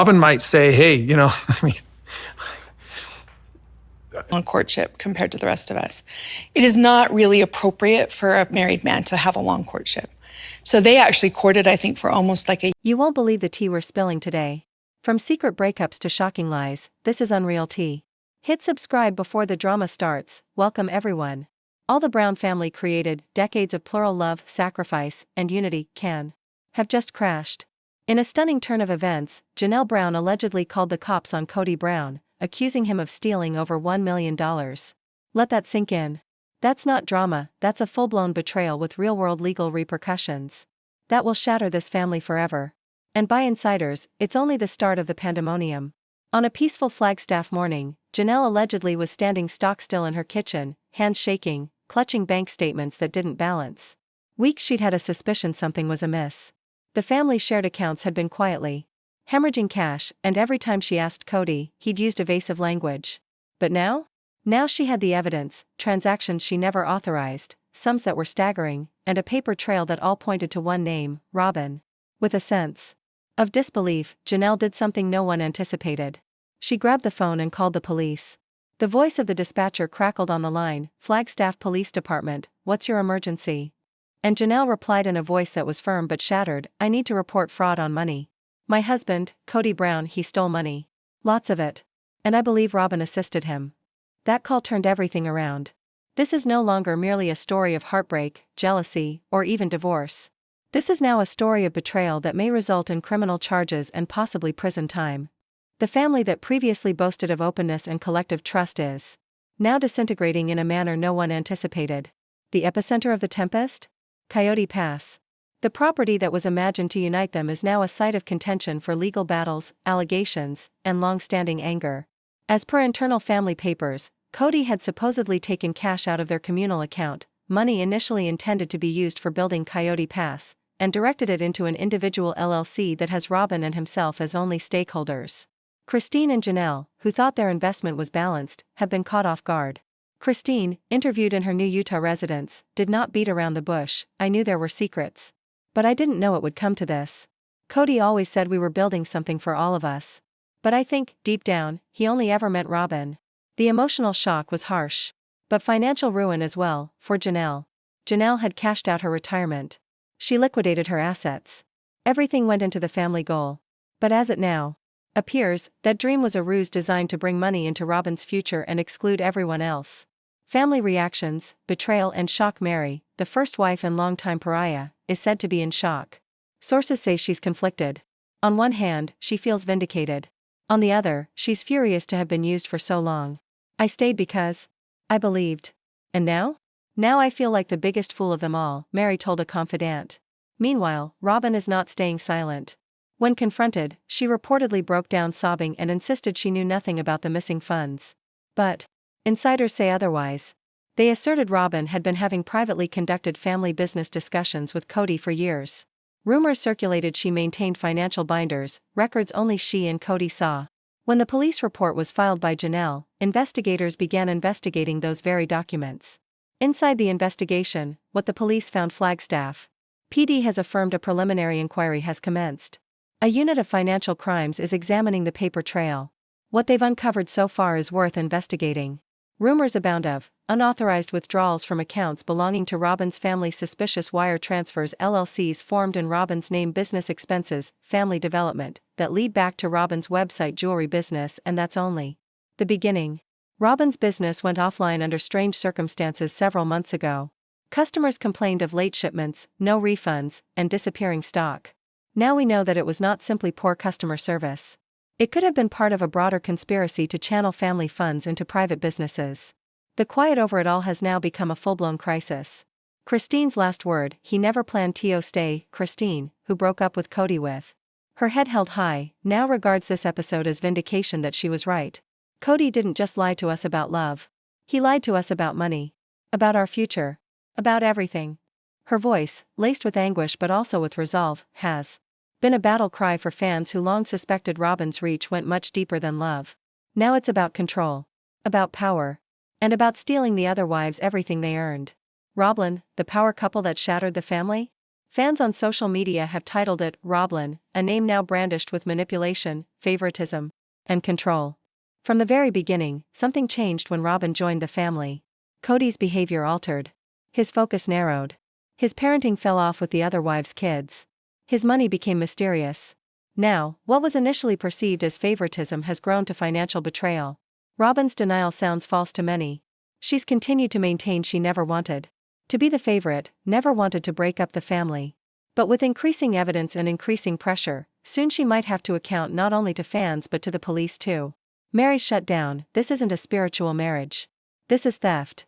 Robyn might say, hey, I mean, on courtship compared to the rest of us. It is not really appropriate for a married man to have a long courtship. So they actually courted, I think, for almost like a. You won't believe the tea we're spilling today. From secret breakups to shocking lies, this is Unreal Tea. Hit subscribe before the drama starts. Welcome everyone. All the Brown family created, decades of plural love, sacrifice, and unity, have just crashed. In a stunning turn of events, Janelle Brown allegedly called the cops on Kody Brown, accusing him of stealing over $1 million. Let that sink in. That's not drama, that's a full-blown betrayal with real-world legal repercussions. That will shatter this family forever. And by insiders, it's only the start of the pandemonium. On a peaceful Flagstaff morning, Janelle allegedly was standing stock still in her kitchen, hands shaking, clutching bank statements that didn't balance. Weeks she'd had a suspicion something was amiss. The family's shared accounts had been quietly hemorrhaging cash, and every time she asked Kody, he'd used evasive language. But now? Now she had the evidence, transactions she never authorized, sums that were staggering, and a paper trail that all pointed to one name, Robyn. With a sense of disbelief, Janelle did something no one anticipated. She grabbed the phone and called the police. The voice of the dispatcher crackled on the line, "Flagstaff Police Department, what's your emergency?" And Janelle replied in a voice that was firm but shattered, "I need to report fraud on money. My husband, Kody Brown, he stole money. Lots of it. And I believe Robyn assisted him." That call turned everything around. This is no longer merely a story of heartbreak, jealousy, or even divorce. This is now a story of betrayal that may result in criminal charges and possibly prison time. The family that previously boasted of openness and collective trust is now disintegrating in a manner no one anticipated. The epicenter of the tempest? Coyote Pass. The property that was imagined to unite them is now a site of contention for legal battles, allegations, and long-standing anger. As per internal family papers, Kody had supposedly taken cash out of their communal account, money initially intended to be used for building Coyote Pass, and directed it into an individual LLC that has Robyn and himself as only stakeholders. Christine and Janelle, who thought their investment was balanced, have been caught off guard. Christine, interviewed in her new Utah residence, did not beat around the bush. "I knew there were secrets. But I didn't know it would come to this. Kody always said we were building something for all of us. But I think, deep down, he only ever meant Robyn." The emotional shock was harsh. But financial ruin as well, for Janelle. Janelle had cashed out her retirement. She liquidated her assets. Everything went into the family goal. But as it now appears, that dream was a ruse designed to bring money into Robyn's future and exclude everyone else. Family reactions, betrayal and shock. Meri, the first wife and longtime pariah, is said to be in shock. Sources say she's conflicted. On one hand, she feels vindicated. On the other, she's furious to have been used for so long. "I stayed because I believed. And now? Now I feel like the biggest fool of them all," Meri told a confidant. Meanwhile, Robyn is not staying silent. When confronted, she reportedly broke down sobbing and insisted she knew nothing about the missing funds. But insiders say otherwise. They asserted Robyn had been having privately conducted family business discussions with Kody for years. Rumors circulated she maintained financial binders, records only she and Kody saw. When the police report was filed by Janelle, investigators began investigating those very documents. Inside the investigation, what the police found: Flagstaff PD has affirmed a preliminary inquiry has commenced. A unit of financial crimes is examining the paper trail. What they've uncovered so far is worth investigating. Rumors abound of unauthorized withdrawals from accounts belonging to Robyn's family, suspicious wire transfers, LLCs formed in Robyn's name, business expenses, family development, that lead back to Robyn's website jewelry business, and that's only the beginning. Robyn's business went offline under strange circumstances several months ago. Customers complained of late shipments, no refunds, and disappearing stock. Now we know that it was not simply poor customer service. It could have been part of a broader conspiracy to channel family funds into private businesses. The quiet over it all has now become a full-blown crisis. Christine's last word: "He never planned to stay." Christine, who broke up with Kody with her head held high, now regards this episode as vindication that she was right. Kody didn't just lie to us about love. He lied to us about money. About our future. About everything. Her voice, laced with anguish but also with resolve, has been a battle cry for fans who long suspected Robyn's reach went much deeper than love. Now it's about control. About power. And about stealing the other wives everything they earned. Robyn, the power couple that shattered the family? Fans on social media have titled it Robyn, a name now brandished with manipulation, favoritism, and control. From the very beginning, something changed when Robyn joined the family. Kody's behavior altered. His focus narrowed. His parenting fell off with the other wives' kids. His money became mysterious. Now, what was initially perceived as favoritism has grown to financial betrayal. Robyn's denial sounds false to many. She's continued to maintain she never wanted to be the favorite, never wanted to break up the family. But with increasing evidence and increasing pressure, soon she might have to account not only to fans but to the police too. Meri shut down. This isn't a spiritual marriage. This is theft.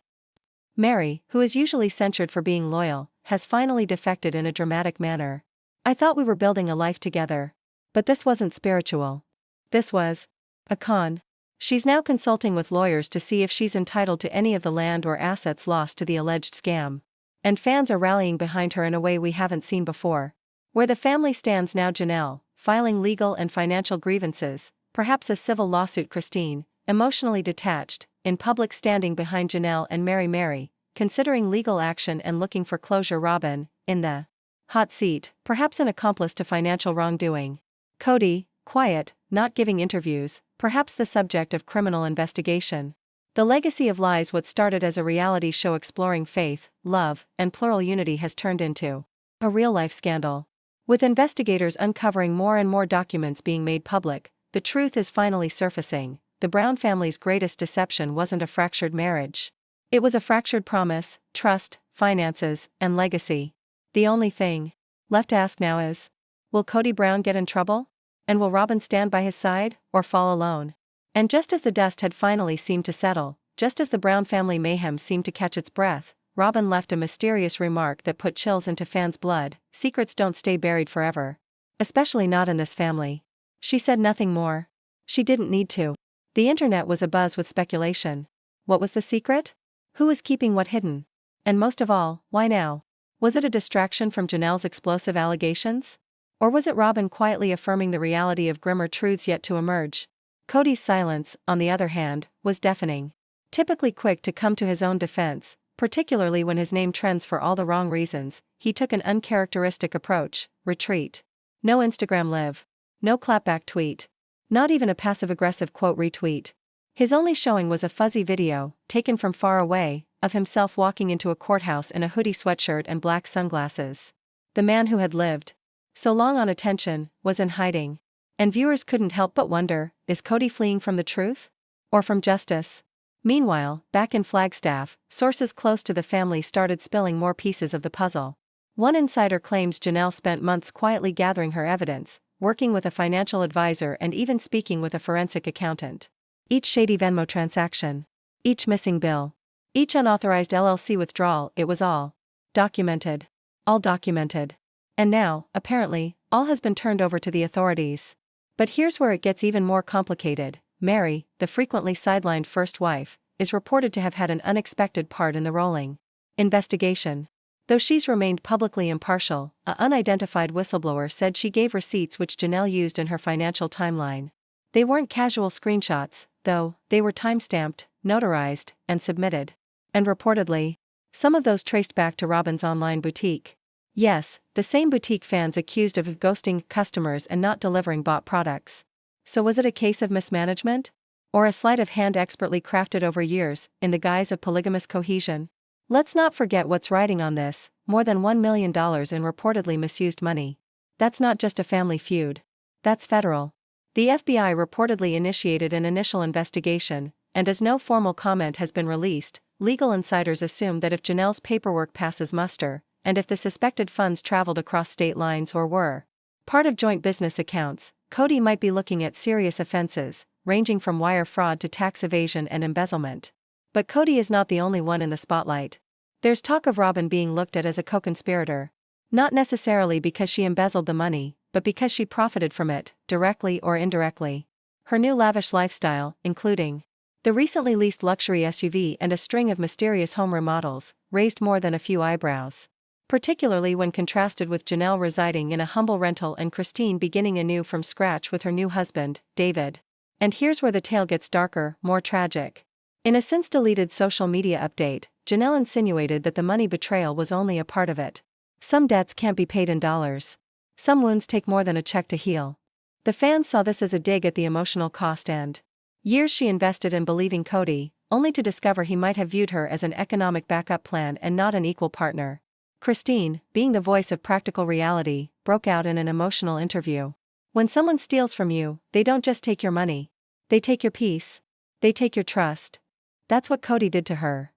Meri, who is usually censured for being loyal, has finally defected in a dramatic manner. I thought we were building a life together. But this wasn't spiritual. This was a con. She's now consulting with lawyers to see if she's entitled to any of the land or assets lost to the alleged scam. And fans are rallying behind her in a way we haven't seen before. Where the family stands now: Janelle, filing legal and financial grievances, perhaps a civil lawsuit; Christine, emotionally detached, in public standing behind Janelle and Meri, considering legal action and looking for closure; Robyn, in the hot seat, perhaps an accomplice to financial wrongdoing; Kody, quiet, not giving interviews, perhaps the subject of criminal investigation. The legacy of lies, what started as a reality show exploring faith, love, and plural unity, has turned into a real-life scandal. With investigators uncovering more and more documents being made public, the truth is finally surfacing. The Brown family's greatest deception wasn't a fractured marriage. It was a fractured promise, trust, finances, and legacy. The only thing left to ask now is, will Kody Brown get in trouble? And will Robyn stand by his side, or fall alone? And just as the dust had finally seemed to settle, just as the Brown family mayhem seemed to catch its breath, Robyn left a mysterious remark that put chills into fans' blood. Secrets don't stay buried forever. Especially not in this family. She said nothing more. She didn't need to. The internet was abuzz with speculation. What was the secret? Who was keeping what hidden? And most of all, why now? Was it a distraction from Janelle's explosive allegations? Or was it Robyn quietly affirming the reality of grimmer truths yet to emerge? Kody's silence, on the other hand, was deafening. Typically quick to come to his own defense, particularly when his name trends for all the wrong reasons, he took an uncharacteristic approach: retreat. No Instagram live. No clapback tweet. Not even a passive-aggressive quote retweet. His only showing was a fuzzy video, taken from far away, of himself walking into a courthouse in a hoodie sweatshirt and black sunglasses. The man who had lived so long on attention was in hiding. And viewers couldn't help but wonder, is Kody fleeing from the truth? Or from justice? Meanwhile, back in Flagstaff, sources close to the family started spilling more pieces of the puzzle. One insider claims Janelle spent months quietly gathering her evidence, working with a financial advisor and even speaking with a forensic accountant. Each shady Venmo transaction. Each missing bill. Each unauthorized LLC withdrawal, it was all documented. All documented. And now, apparently, all has been turned over to the authorities. But here's where it gets even more complicated. Meri, the frequently sidelined first wife, is reported to have had an unexpected part in the rolling investigation. Though she's remained publicly impartial, an unidentified whistleblower said she gave receipts which Janelle used in her financial timeline. They weren't casual screenshots, though; they were time-stamped, notarized, and submitted. And reportedly, some of those traced back to Robyn's online boutique. Yes, the same boutique fans accused of ghosting customers and not delivering bought products. So was it a case of mismanagement? Or a sleight of hand expertly crafted over years, in the guise of polygamous cohesion? Let's not forget what's riding on this: more than $1 million in reportedly misused money. That's not just a family feud. That's federal. The FBI reportedly initiated an initial investigation, and as no formal comment has been released, legal insiders assume that if Janelle's paperwork passes muster, and if the suspected funds traveled across state lines or were part of joint business accounts, Kody might be looking at serious offenses, ranging from wire fraud to tax evasion and embezzlement. But Kody is not the only one in the spotlight. There's talk of Robyn being looked at as a co-conspirator. Not necessarily because she embezzled the money, but because she profited from it, directly or indirectly. Her new lavish lifestyle, including the recently leased luxury SUV and a string of mysterious home remodels, raised more than a few eyebrows. Particularly when contrasted with Janelle residing in a humble rental and Christine beginning anew from scratch with her new husband, David. And here's where the tale gets darker, more tragic. In a since-deleted social media update, Janelle insinuated that the money betrayal was only a part of it. Some debts can't be paid in dollars. Some wounds take more than a check to heal. The fans saw this as a dig at the emotional cost and years she invested in believing Kody, only to discover he might have viewed her as an economic backup plan and not an equal partner. Christine, being the voice of practical reality, broke out in an emotional interview. When someone steals from you, they don't just take your money. They take your peace. They take your trust. That's what Kody did to her.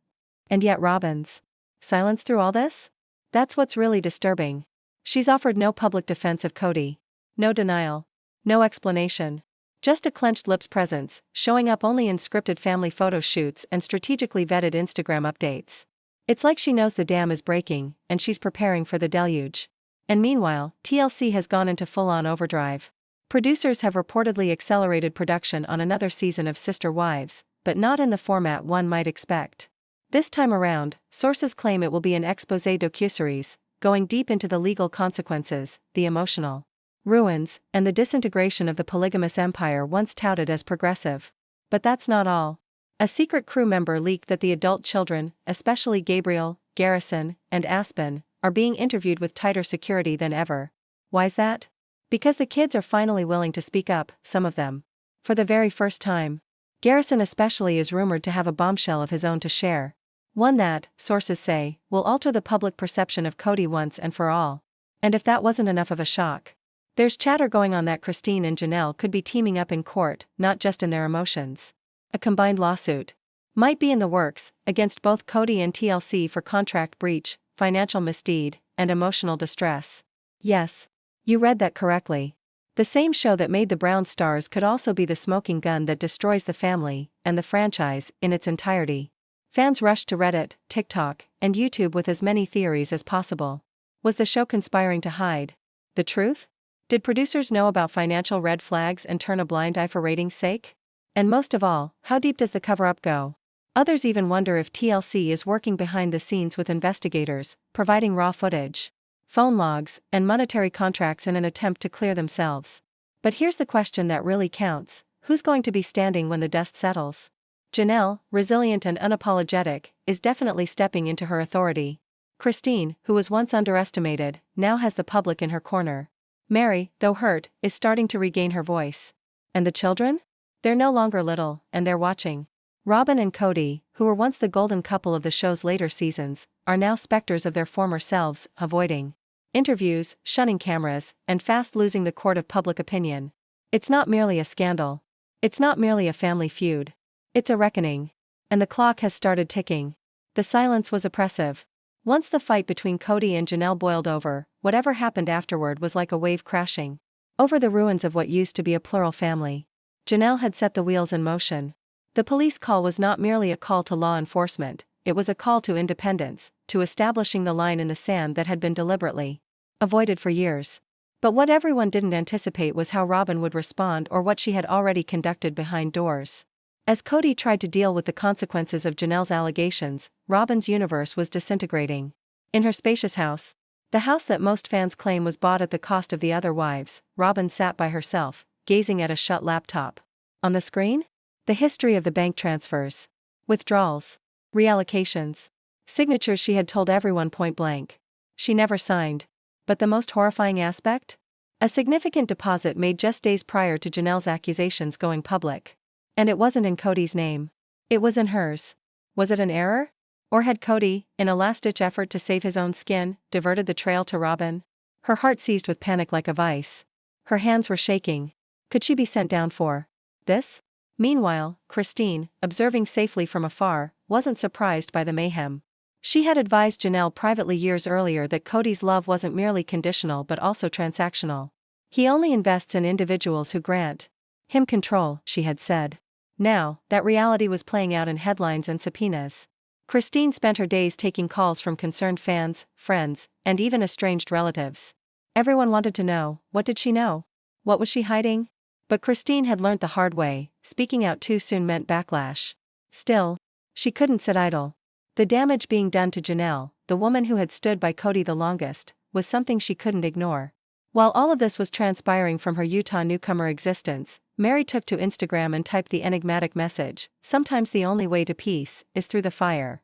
And yet Robyn's silence through all this? That's what's really disturbing. She's offered no public defense of Kody. No denial. No explanation. Just a clenched lips presence, showing up only in scripted family photo shoots and strategically vetted Instagram updates. It's like she knows the dam is breaking, and she's preparing for the deluge. And meanwhile, TLC has gone into full-on overdrive. Producers have reportedly accelerated production on another season of Sister Wives, but not in the format one might expect. This time around, sources claim it will be an exposé docuseries, going deep into the legal consequences, the emotional ruins, and the disintegration of the polygamous empire once touted as progressive. But that's not all. A secret crew member leaked that the adult children, especially Gabriel, Garrison, and Aspen, are being interviewed with tighter security than ever. Why's that? Because the kids are finally willing to speak up, some of them. For the very first time. Garrison especially is rumored to have a bombshell of his own to share. One that, sources say, will alter the public perception of Kody once and for all. And if that wasn't enough of a shock, there's chatter going on that Christine and Janelle could be teaming up in court, not just in their emotions. A combined lawsuit might be in the works, against both Kody and TLC for contract breach, financial misdeed, and emotional distress. Yes. You read that correctly. The same show that made the Brown stars could also be the smoking gun that destroys the family, and the franchise, in its entirety. Fans rushed to Reddit, TikTok, and YouTube with as many theories as possible. Was the show conspiring to hide the truth? Did producers know about financial red flags and turn a blind eye for ratings' sake? And most of all, how deep does the cover-up go? Others even wonder if TLC is working behind the scenes with investigators, providing raw footage, phone logs, and monetary contracts in an attempt to clear themselves. But here's the question that really counts: who's going to be standing when the dust settles? Janelle, resilient and unapologetic, is definitely stepping into her authority. Christine, who was once underestimated, now has the public in her corner. Meri, though hurt, is starting to regain her voice. And the children? They're no longer little, and they're watching. Robyn and Kody, who were once the golden couple of the show's later seasons, are now specters of their former selves, avoiding interviews, shunning cameras, and fast losing the court of public opinion. It's not merely a scandal. It's not merely a family feud. It's a reckoning. And the clock has started ticking. The silence was oppressive. Once the fight between Kody and Janelle boiled over, whatever happened afterward was like a wave crashing over the ruins of what used to be a plural family. Janelle had set the wheels in motion. The police call was not merely a call to law enforcement, it was a call to independence, to establishing the line in the sand that had been deliberately avoided for years. But what everyone didn't anticipate was how Robyn would respond or what she had already conducted behind doors. As Kody tried to deal with the consequences of Janelle's allegations, Robyn's universe was disintegrating. In her spacious house, the house that most fans claim was bought at the cost of the other wives, Robyn sat by herself, gazing at a shut laptop. On the screen? The history of the bank transfers, withdrawals, reallocations, signatures she had told everyone point blank she never signed. But the most horrifying aspect? A significant deposit made just days prior to Janelle's accusations going public. And it wasn't in Kody's name. It was in hers. Was it an error? Or had Kody, in a last-ditch effort to save his own skin, diverted the trail to Robyn? Her heart seized with panic like a vice. Her hands were shaking. Could she be sent down for this? Meanwhile, Christine, observing safely from afar, wasn't surprised by the mayhem. She had advised Janelle privately years earlier that Kody's love wasn't merely conditional but also transactional. He only invests in individuals who grant him control, she had said. Now, that reality was playing out in headlines and subpoenas. Christine spent her days taking calls from concerned fans, friends, and even estranged relatives. Everyone wanted to know, what did she know? What was she hiding? But Christine had learnt the hard way: speaking out too soon meant backlash. Still, she couldn't sit idle. The damage being done to Janelle, the woman who had stood by Kody the longest, was something she couldn't ignore. While all of this was transpiring from her Utah newcomer existence, Meri took to Instagram and typed the enigmatic message: "Sometimes the only way to peace is through the fire."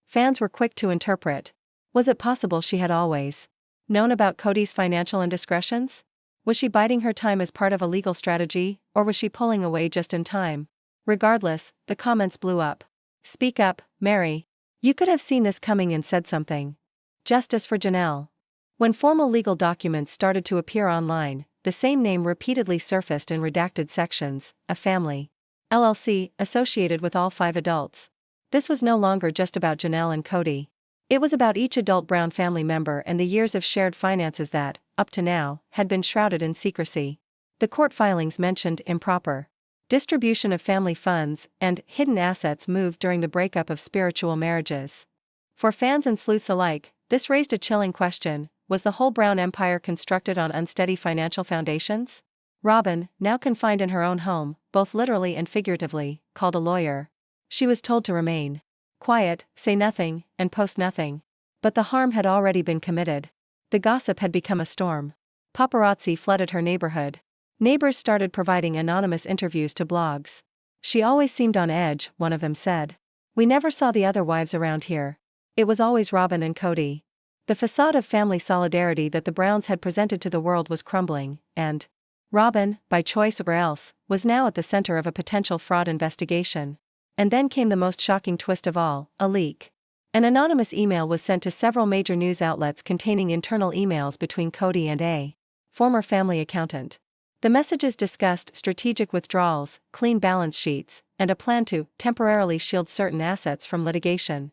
Fans were quick to interpret. Was it possible she had always known about Kody's financial indiscretions? Was she biding her time as part of a legal strategy, or was she pulling away just in time? Regardless, the comments blew up. Speak up, Meri. You could have seen this coming and said something. Justice for Janelle. When formal legal documents started to appear online, the same name repeatedly surfaced in redacted sections: a family LLC associated with all 5 adults. This was no longer just about Janelle and Kody. It was about each adult Brown family member and the years of shared finances that, up to now, had been shrouded in secrecy. The court filings mentioned improper distribution of family funds and hidden assets moved during the breakup of spiritual marriages. For fans and sleuths alike, this raised a chilling question: was the whole Brown empire constructed on unsteady financial foundations? Robyn, now confined in her own home, both literally and figuratively, called a lawyer. She was told to remain quiet, say nothing, and post nothing. But the harm had already been committed. The gossip had become a storm. Paparazzi flooded her neighborhood. Neighbors started providing anonymous interviews to blogs. She always seemed on edge, one of them said. We never saw the other wives around here. It was always Robyn and Kody. The facade of family solidarity that the Browns had presented to the world was crumbling, and Robyn, by choice or else, was now at the center of a potential fraud investigation. And then came the most shocking twist of all: a leak. An anonymous email was sent to several major news outlets containing internal emails between Kody and a former family accountant. The messages discussed strategic withdrawals, clean balance sheets, and a plan to temporarily shield certain assets from litigation.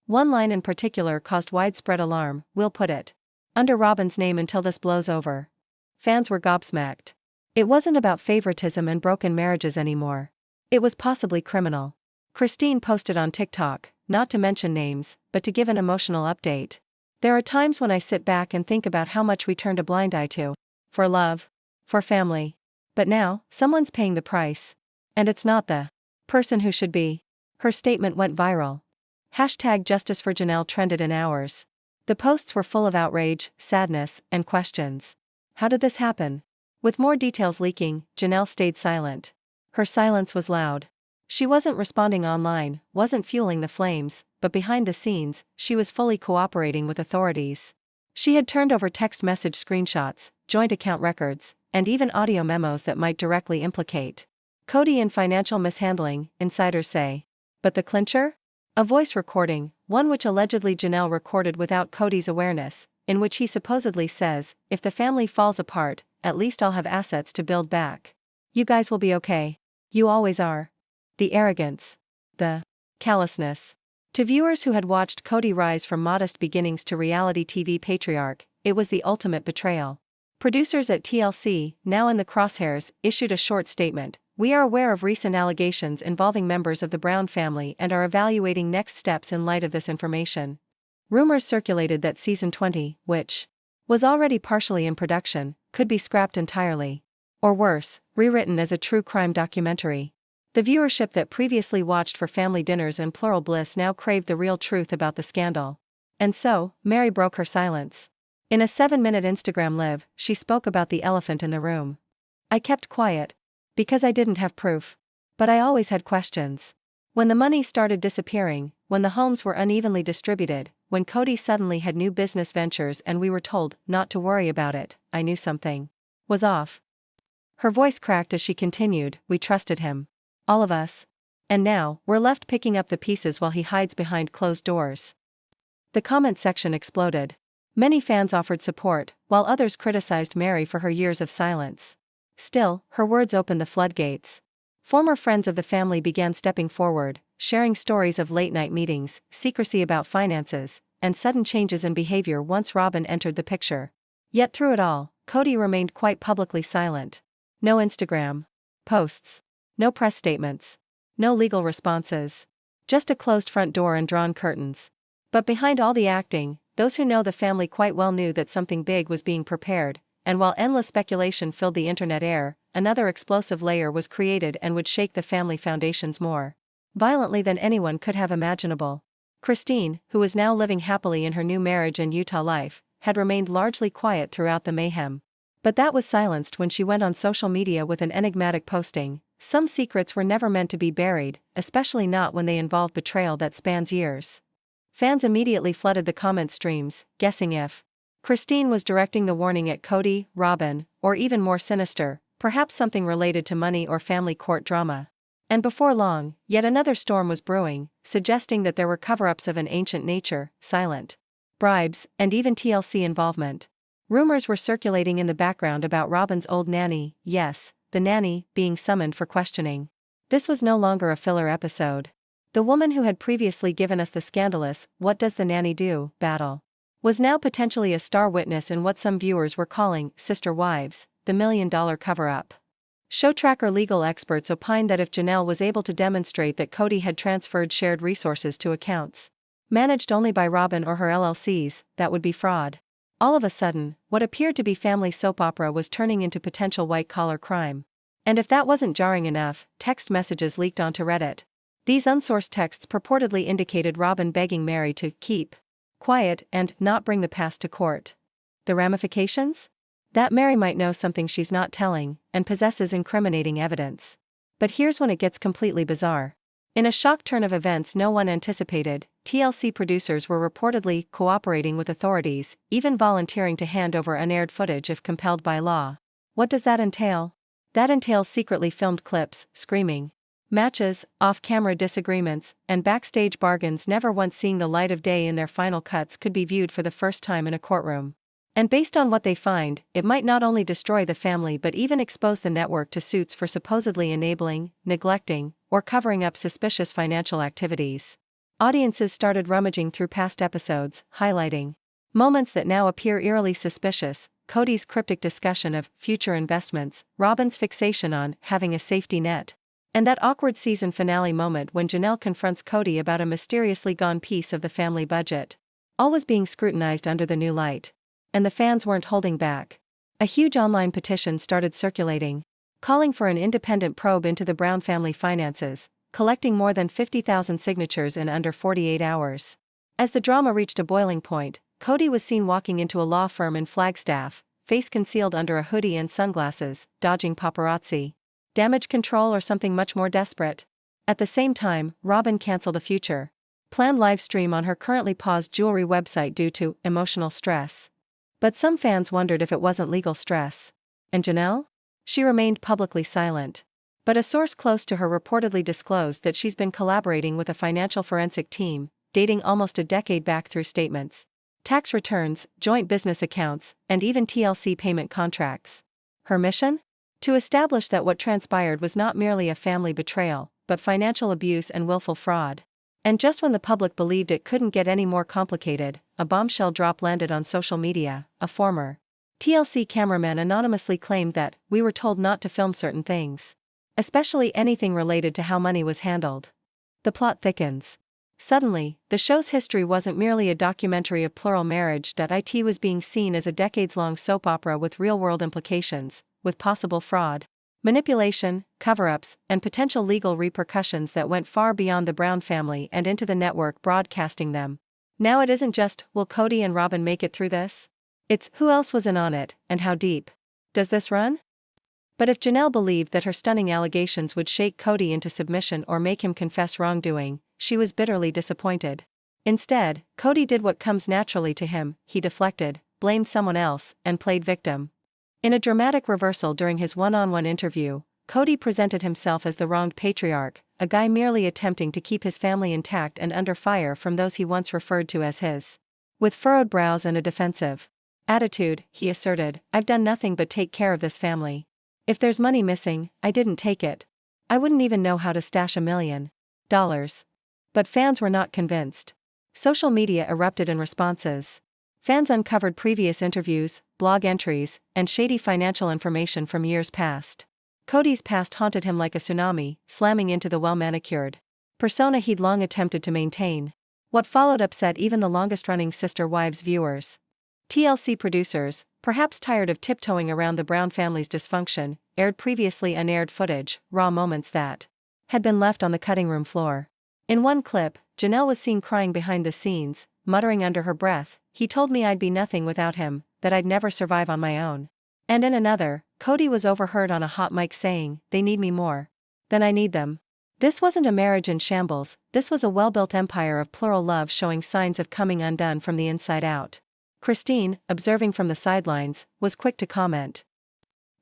One line in particular caused widespread alarm: "We'll put it under Robyn's name until this blows over." Fans were gobsmacked. It wasn't about favoritism and broken marriages anymore. It was possibly criminal. Christine posted on TikTok, not to mention names, but to give an emotional update. There are times when I sit back and think about how much we turned a blind eye to. For love. For family. But now, someone's paying the price. And it's not the person who should be. Her statement went viral. Hashtag Justice for Janelle trended in hours. The posts were full of outrage, sadness, and questions. How did this happen? With more details leaking, Janelle stayed silent. Her silence was loud. She wasn't responding online, wasn't fueling the flames, but behind the scenes, she was fully cooperating with authorities. She had turned over text message screenshots, joint account records, and even audio memos that might directly implicate Kody in financial mishandling, insiders say. But the clincher? A voice recording, one which allegedly Janelle recorded without Kody's awareness, in which he supposedly says, "If the family falls apart, at least I'll have assets to build back. You guys will be okay. You always are." The arrogance. The callousness. To viewers who had watched Kody rise from modest beginnings to reality TV patriarch, it was the ultimate betrayal. Producers at TLC, now in the crosshairs, issued a short statement: "We are aware of recent allegations involving members of the Brown family and are evaluating next steps in light of this information." Rumors circulated that season 20, which was already partially in production, could be scrapped entirely. Or worse, rewritten as a true crime documentary. The viewership that previously watched for family dinners and plural bliss now craved the real truth about the scandal. And so, Meri broke her silence. In a 7-minute Instagram live, she spoke about the elephant in the room. "I kept quiet. Because I didn't have proof. But I always had questions. When the money started disappearing, when the homes were unevenly distributed, when Kody suddenly had new business ventures and we were told not to worry about it, I knew something was off." Her voice cracked as she continued, "We trusted him. All of us. And now, we're left picking up the pieces while he hides behind closed doors." The comment section exploded. Many fans offered support, while others criticized Meri for her years of silence. Still, her words opened the floodgates. Former friends of the family began stepping forward, sharing stories of late-night meetings, secrecy about finances, and sudden changes in behavior once Robyn entered the picture. Yet through it all, Kody remained quite publicly silent. No Instagram posts. No press statements. No legal responses. Just a closed front door and drawn curtains. But behind all the acting, those who know the family quite well knew that something big was being prepared, and while endless speculation filled the internet air, another explosive layer was created and would shake the family foundations more violently than anyone could have imaginable. Christine, who was now living happily in her new marriage and Utah life, had remained largely quiet throughout the mayhem. But that was silenced when she went on social media with an enigmatic posting: "Some secrets were never meant to be buried, especially not when they involve betrayal that spans years." Fans immediately flooded the comment streams, guessing if Christine was directing the warning at Kody, Robyn, or even more sinister, perhaps something related to money or family court drama. And before long, yet another storm was brewing, suggesting that there were cover-ups of an ancient nature, silent bribes, and even TLC involvement. Rumors were circulating in the background about Robyn's old nanny, yes, the nanny, being summoned for questioning. This was no longer a filler episode. The woman who had previously given us the scandalous "what does the nanny do" battle was now potentially a star witness in what some viewers were calling Sister Wives, the $1 million cover-up. Show tracker legal experts opined that if Janelle was able to demonstrate that Kody had transferred shared resources to accounts managed only by Robyn or her LLCs, that would be fraud. All of a sudden, what appeared to be family soap opera was turning into potential white-collar crime. And if that wasn't jarring enough, text messages leaked onto Reddit. These unsourced texts purportedly indicated Robyn begging Meri to keep quiet and not bring the past to court. The ramifications? That Meri might know something she's not telling, and possesses incriminating evidence. But here's when it gets completely bizarre. In a shock turn of events no one anticipated, TLC producers were reportedly cooperating with authorities, even volunteering to hand over unaired footage if compelled by law. What does that entail? That entails secretly filmed clips, screaming matches, off-camera disagreements, and backstage bargains never once seeing the light of day in their final cuts could be viewed for the first time in a courtroom. And based on what they find, it might not only destroy the family but even expose the network to suits for supposedly enabling, neglecting, or covering up suspicious financial activities. Audiences started rummaging through past episodes, highlighting moments that now appear eerily suspicious: Kody's cryptic discussion of future investments, Robyn's fixation on having a safety net, and that awkward season finale moment when Janelle confronts Kody about a mysteriously gone piece of the family budget. All was being scrutinized under the new light. And the fans weren't holding back. A huge online petition started circulating, calling for an independent probe into the Brown family finances, collecting more than 50,000 signatures in under 48 hours. As the drama reached a boiling point, Kody was seen walking into a law firm in Flagstaff, face concealed under a hoodie and sunglasses, dodging paparazzi. Damage control or something much more desperate? At the same time, Robyn canceled a future planned live stream on her currently paused jewelry website due to emotional stress. But some fans wondered if it wasn't legal stress. And Janelle? She remained publicly silent. But a source close to her reportedly disclosed that she's been collaborating with a financial forensic team, dating almost a decade back through statements, tax returns, joint business accounts, and even TLC payment contracts. Her mission? To establish that what transpired was not merely a family betrayal, but financial abuse and willful fraud. And just when the public believed it couldn't get any more complicated, a bombshell drop landed on social media. A former TLC cameraman anonymously claimed that we were told not to film certain things, especially anything related to how money was handled. The plot thickens. Suddenly, the show's history wasn't merely a documentary of plural marriage. It was being seen as a decades-long soap opera with real-world implications, with possible fraud, manipulation, cover-ups, and potential legal repercussions that went far beyond the Brown family and into the network broadcasting them. Now it isn't just, will Kody and Robyn make it through this? It's, who else was in on it, and how deep does this run? But if Janelle believed that her stunning allegations would shake Kody into submission or make him confess wrongdoing, she was bitterly disappointed. Instead, Kody did what comes naturally to him: he deflected, blamed someone else, and played victim. In a dramatic reversal during his one-on-one interview, Kody presented himself as the wronged patriarch, a guy merely attempting to keep his family intact and under fire from those he once referred to as his. With furrowed brows and a defensive attitude, he asserted, "I've done nothing but take care of this family. If there's money missing, I didn't take it. I wouldn't even know how to stash $1 million." But fans were not convinced. Social media erupted in responses. Fans uncovered previous interviews, blog entries, and shady financial information from years past. Kody's past haunted him like a tsunami, slamming into the well-manicured persona he'd long attempted to maintain. What followed upset even the longest-running Sister Wives viewers. TLC producers, perhaps tired of tiptoeing around the Brown family's dysfunction, aired previously unaired footage, raw moments that had been left on the cutting room floor. In one clip, Janelle was seen crying behind the scenes, muttering under her breath, "He told me I'd be nothing without him, that I'd never survive on my own." And in another, Kody was overheard on a hot mic saying, "They need me more than I need them." This wasn't a marriage in shambles, this was a well-built empire of plural love showing signs of coming undone from the inside out. Christine, observing from the sidelines, was quick to comment.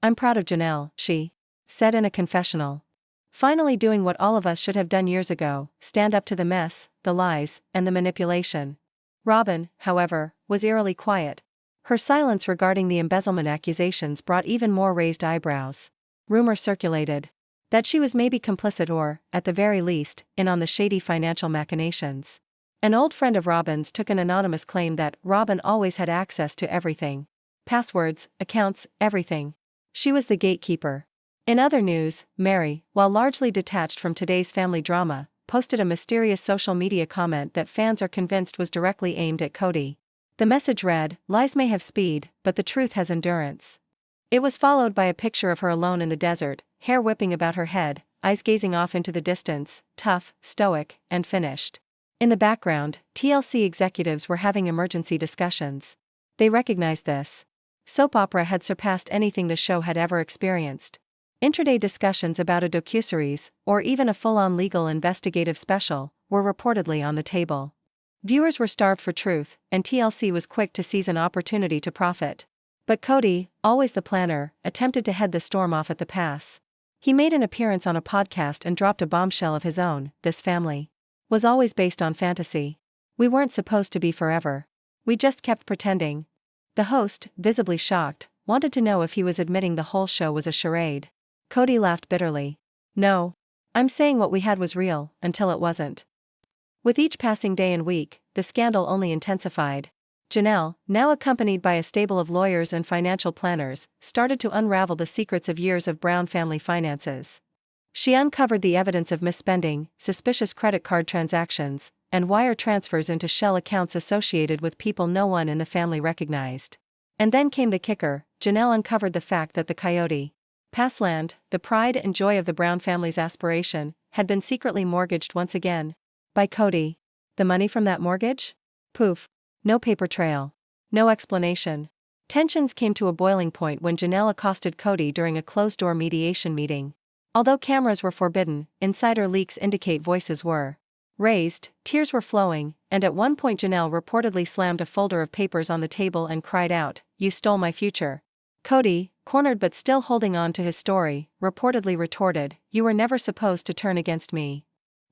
"I'm proud of Janelle," she said in a confessional. "Finally doing what all of us should have done years ago, stand up to the mess, the lies, and the manipulation." Robyn, however, was eerily quiet. Her silence regarding the embezzlement accusations brought even more raised eyebrows. Rumor circulated that she was maybe complicit or, at the very least, in on the shady financial machinations. An old friend of Robyn's took an anonymous claim that Robyn always had access to everything. Passwords, accounts, everything. She was the gatekeeper. In other news, Meri, while largely detached from today's family drama, posted a mysterious social media comment that fans are convinced was directly aimed at Kody. The message read, "Lies may have speed, but the truth has endurance." It was followed by a picture of her alone in the desert, hair whipping about her head, eyes gazing off into the distance, tough, stoic, and finished. In the background, TLC executives were having emergency discussions. They recognized this soap opera had surpassed anything the show had ever experienced. Intraday discussions about a docuseries, or even a full-on legal investigative special, were reportedly on the table. Viewers were starved for truth, and TLC was quick to seize an opportunity to profit. But Kody, always the planner, attempted to head the storm off at the pass. He made an appearance on a podcast and dropped a bombshell of his own: "This family was always based on fantasy. We weren't supposed to be forever. We just kept pretending." The host, visibly shocked, wanted to know if he was admitting the whole show was a charade. Kody laughed bitterly. "No. I'm saying what we had was real, until it wasn't." With each passing day and week, the scandal only intensified. Janelle, now accompanied by a stable of lawyers and financial planners, started to unravel the secrets of years of Brown family finances. She uncovered the evidence of misspending, suspicious credit card transactions, and wire transfers into shell accounts associated with people no one in the family recognized. And then came the kicker: Janelle uncovered the fact that the Coyote Pass land, the pride and joy of the Brown family's aspiration, had been secretly mortgaged once again. By Kody. The money from that mortgage? Poof. No paper trail. No explanation. Tensions came to a boiling point when Janelle accosted Kody during a closed-door mediation meeting. Although cameras were forbidden, insider leaks indicate voices were raised, tears were flowing, and at one point Janelle reportedly slammed a folder of papers on the table and cried out, "You stole my future." Kody, cornered but still holding on to his story, reportedly retorted, "You were never supposed to turn against me."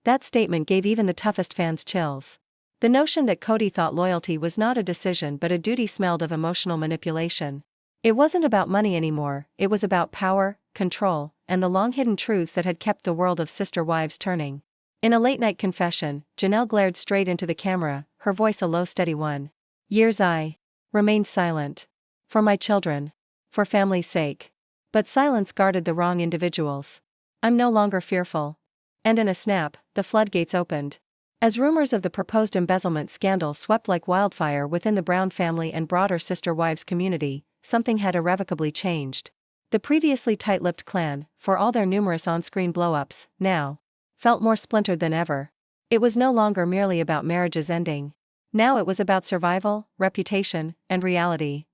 That statement gave even the toughest fans chills. The notion that Kody thought loyalty was not a decision but a duty smelled of emotional manipulation. It wasn't about money anymore, it was about power, control, and the long-hidden truths that had kept the world of Sister Wives turning. In a late-night confession, Janelle glared straight into the camera, her voice a low steady one. "Years I remained silent. For my children. For family's sake. But silence guarded the wrong individuals. I'm no longer fearful." And in a snap, the floodgates opened. As rumors of the proposed embezzlement scandal swept like wildfire within the Brown family and broader Sister Wives community, something had irrevocably changed. The previously tight-lipped clan, for all their numerous on-screen blow-ups, now felt more splintered than ever. It was no longer merely about marriages ending. Now it was about survival, reputation, and reality.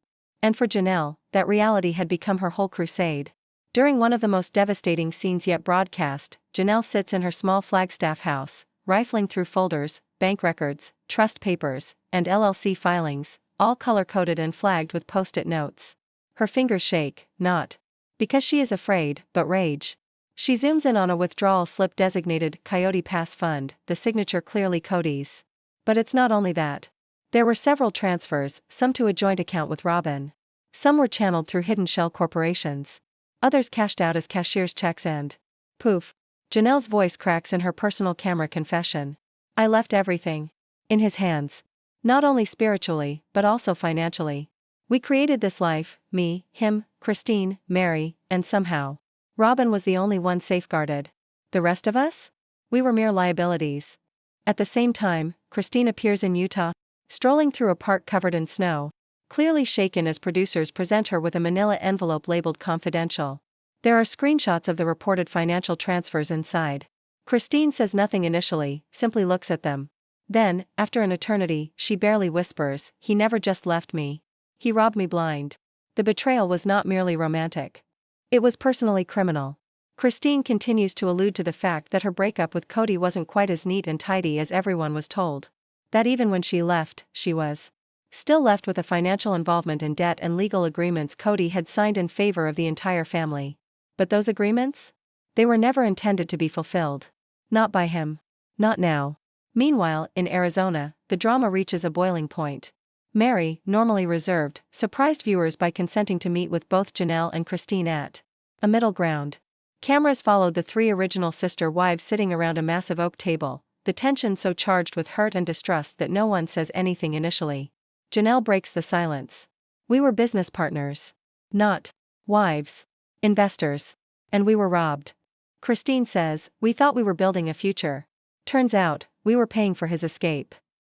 And for Janelle, that reality had become her whole crusade. During one of the most devastating scenes yet broadcast, Janelle sits in her small Flagstaff house, rifling through folders, bank records, trust papers, and LLC filings, all color-coded and flagged with post-it notes. Her fingers shake, not because she is afraid, but rage. She zooms in on a withdrawal slip designated Coyote Pass Fund, the signature clearly Kody's. But it's not only that. There were several transfers, some to a joint account with Robyn. Some were channeled through hidden shell corporations. Others cashed out as cashier's checks and poof. Janelle's voice cracks in her personal camera confession. "I left everything in his hands. Not only spiritually, but also financially. We created this life, me, him, Christine, Meri, and somehow Robyn was the only one safeguarded. The rest of us? We were mere liabilities." At the same time, Christine appears in Utah, strolling through a park covered in snow, clearly shaken as producers present her with a manila envelope labeled confidential. There are screenshots of the reported financial transfers inside. Christine says nothing initially, simply looks at them. Then, after an eternity, she barely whispers, "He never just left me. He robbed me blind." The betrayal was not merely romantic. It was personally criminal. Christine continues to allude to the fact that her breakup with Kody wasn't quite as neat and tidy as everyone was told. That even when she left, she was still left with a financial involvement in debt and legal agreements Kody had signed in favor of the entire family. But those agreements? They were never intended to be fulfilled. Not by him. Not now. Meanwhile, in Arizona, the drama reaches a boiling point. Meri, normally reserved, surprised viewers by consenting to meet with both Janelle and Christine at a middle ground. Cameras followed the three original sister wives sitting around a massive oak table, the tension so charged with hurt and distrust that no one says anything initially. Janelle breaks the silence. We were business partners. Not wives. Investors. And we were robbed. Christine says, we thought we were building a future. Turns out, we were paying for his escape.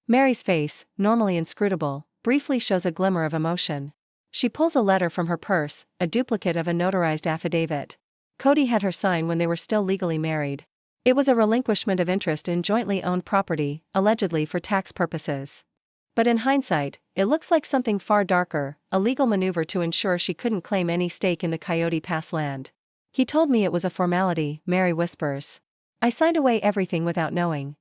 Meri's face, normally inscrutable, briefly shows a glimmer of emotion. She pulls a letter from her purse, a duplicate of a notarized affidavit. Kody had her sign when they were still legally married. It was a relinquishment of interest in jointly owned property, allegedly for tax purposes. But in hindsight, it looks like something far darker, a legal maneuver to ensure she couldn't claim any stake in the Coyote Pass land. He told me it was a formality, Meri whispers. I signed away everything without knowing.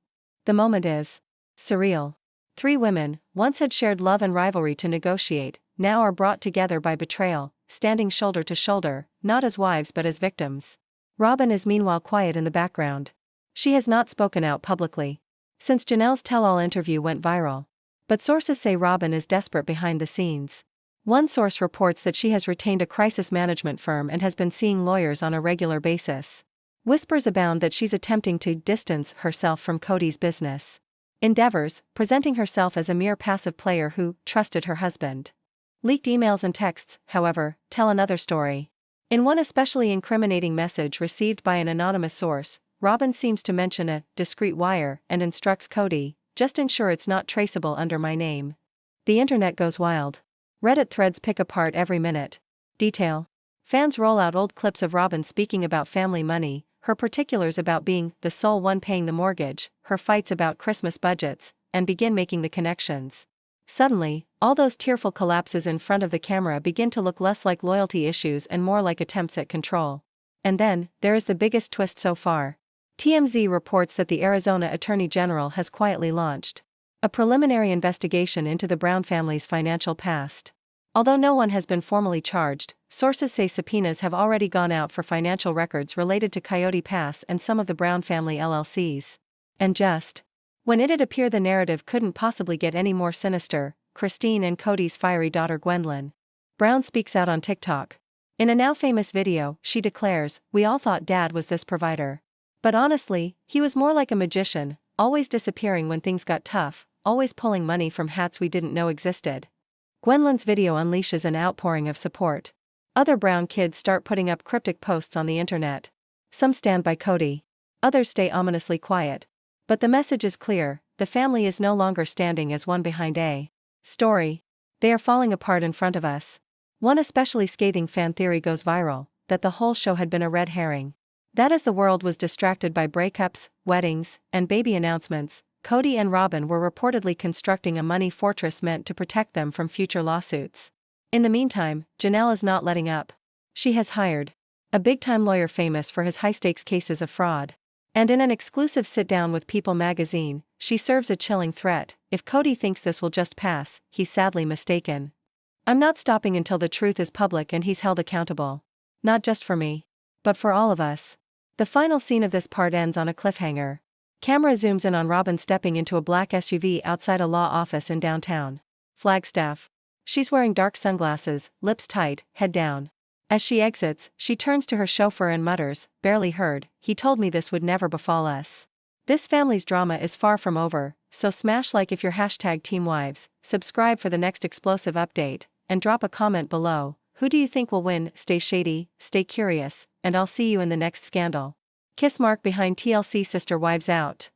The moment is surreal. Three women, once had shared love and rivalry to negotiate, now are brought together by betrayal, standing shoulder to shoulder, not as wives but as victims. Robyn is meanwhile quiet in the background. She has not spoken out publicly since Janelle's tell-all interview went viral. But sources say Robyn is desperate behind the scenes. One source reports that she has retained a crisis management firm and has been seeing lawyers on a regular basis. Whispers abound that she's attempting to distance herself from Kody's business endeavors, presenting herself as a mere passive player who trusted her husband. Leaked emails and texts, however, tell another story. In one especially incriminating message received by an anonymous source, Robyn seems to mention a discreet wire and instructs Kody, just ensure it's not traceable under my name. The internet goes wild. Reddit threads pick apart every minute. Detail. Fans roll out old clips of Robyn speaking about family money, her particulars about being the sole one paying the mortgage, her fights about Christmas budgets, and begin making the connections. Suddenly, all those tearful collapses in front of the camera begin to look less like loyalty issues and more like attempts at control. And then, there is the biggest twist so far. TMZ reports that the Arizona Attorney General has quietly launched a preliminary investigation into the Brown family's financial past. Although no one has been formally charged, sources say subpoenas have already gone out for financial records related to Coyote Pass and some of the Brown family LLCs. And just when it'd appear the narrative couldn't possibly get any more sinister, Christine and Kody's fiery daughter Gwendolyn Brown speaks out on TikTok. In a now famous video, she declares, "We all thought Dad was this provider. But honestly, he was more like a magician, always disappearing when things got tough, always pulling money from hats we didn't know existed." Gwendolyn's video unleashes an outpouring of support. Other Brown kids start putting up cryptic posts on the internet. Some stand by Kody. Others stay ominously quiet. But the message is clear, the family is no longer standing as one behind a story. They are falling apart in front of us. One especially scathing fan theory goes viral, that the whole show had been a red herring. That as the world was distracted by breakups, weddings, and baby announcements, Kody and Robyn were reportedly constructing a money fortress meant to protect them from future lawsuits. In the meantime, Janelle is not letting up. She has hired a big-time lawyer famous for his high-stakes cases of fraud. And in an exclusive sit-down with People magazine, she serves a chilling threat: if Kody thinks this will just pass, he's sadly mistaken. I'm not stopping until the truth is public and he's held accountable. Not just for me, but for all of us. The final scene of this part ends on a cliffhanger. Camera zooms in on Robyn stepping into a black SUV outside a law office in downtown Flagstaff. She's wearing dark sunglasses, lips tight, head down. As she exits, she turns to her chauffeur and mutters, "Barely heard, he told me this would never befall us." This family's drama is far from over, so smash like if you're #TeamWives, subscribe for the next explosive update, and drop a comment below. Who do you think will win? Stay shady, stay curious, and I'll see you in the next scandal. Kiss mark. Behind TLC Sister Wives out.